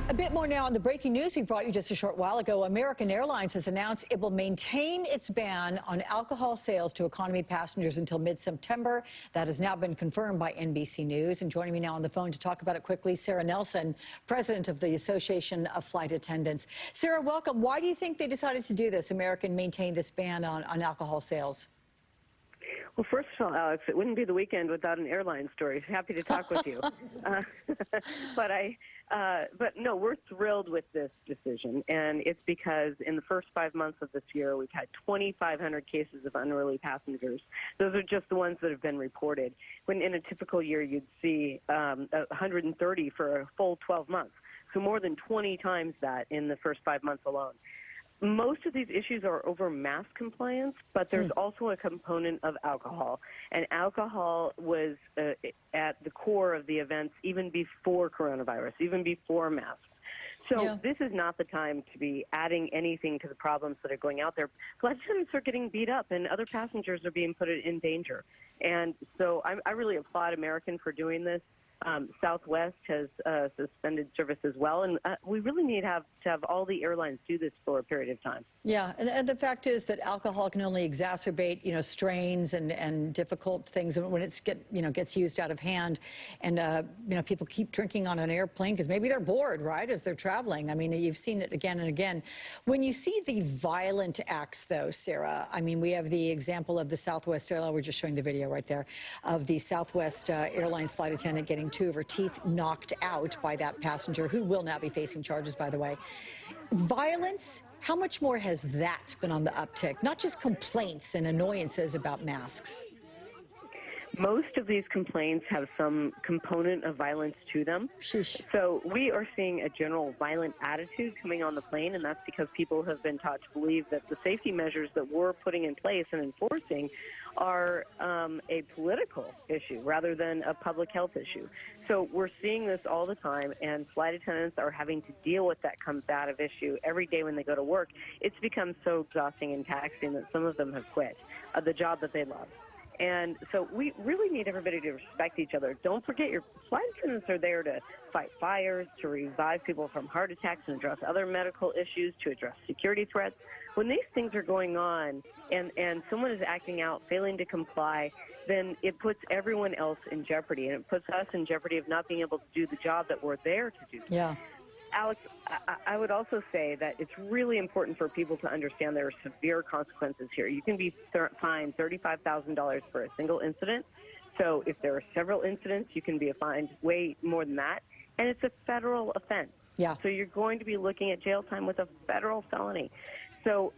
A bit more now on the breaking news we brought you just a short while ago. American Airlines has announced it will maintain its ban on alcohol sales to economy passengers until mid-September. That has now been confirmed by NBC News. And joining me now on the phone to talk about it quickly, Sara Nelson, president of the Association of Flight Attendants. Sara, welcome. Why do you think they decided to do this, American maintain this ban on alcohol sales? Well, first of all, Alex, it wouldn't be the weekend without an airline story. Happy to talk with you. But no, we're thrilled with this decision, and it's because in the first 5 months of this year, we've had 2,500 cases of unruly passengers. Those are just the ones that have been reported. When in a typical year, you'd see 130 for a full 12 months. So more than 20 times that in the first 5 months alone. Most of these issues are over mask compliance, but there's also a component of alcohol. And alcohol was at the core of the events even before coronavirus, even before masks. So this is not the time to be adding anything to the problems that are going out there. Flight attendants are getting beat up, and other passengers are being put in danger. And so I really applaud American for doing this. Southwest has suspended service as well, and we really need to have all the airlines do this for a period of time. Yeah, and the fact is that alcohol can only exacerbate, strains and difficult things when it's gets used out of hand, and people keep drinking on an airplane because maybe they're bored, right, as they're traveling. I mean, you've seen it again and again. When you see the violent acts, though, Sara, I mean, we have the example of the Southwest Airlines. We're just showing the video right there of the Southwest Airlines flight attendant getting 2 of her teeth knocked out by that passenger, who will now be facing charges, by the way. Violence, how much more has that been on the uptick? Not just complaints and annoyances about masks. Most of these complaints have some component of violence to them. Sheesh. So we are seeing a general violent attitude coming on the plane, and that's because people have been taught to believe that the safety measures that we're putting in place and enforcing are a political issue rather than a public health issue. So we're seeing this all the time, and flight attendants are having to deal with that combative issue every day when they go to work. It's become so exhausting and taxing that some of them have quit the job that they love. And so we really need everybody to respect each other. Don't forget, your flight attendants are there to fight fires, to revive people from heart attacks and address other medical issues, to address security threats. When these things are going on and someone is acting out, failing to comply, then it puts everyone else in jeopardy, and it puts us in jeopardy of not being able to do the job that we're there to do. Yeah. Alex, I would also say that it's really important for people to understand there are severe consequences here. You can be fined $35,000 for a single incident. So if there are several incidents, you can be fined way more than that. And it's a federal offense. Yeah. So you're going to be looking at jail time with a federal felony. So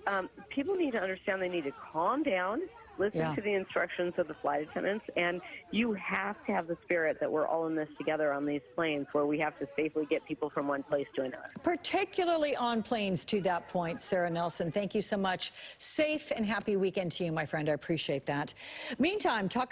people need to understand they need to calm down, listen to the instructions of the flight attendants, and you have to have the spirit that we're all in this together on these planes, where we have to safely get people from one place to another. Particularly on planes, to that point, Sara Nelson. Thank you so much. Safe and happy weekend to you, my friend. I appreciate that. Meantime, talk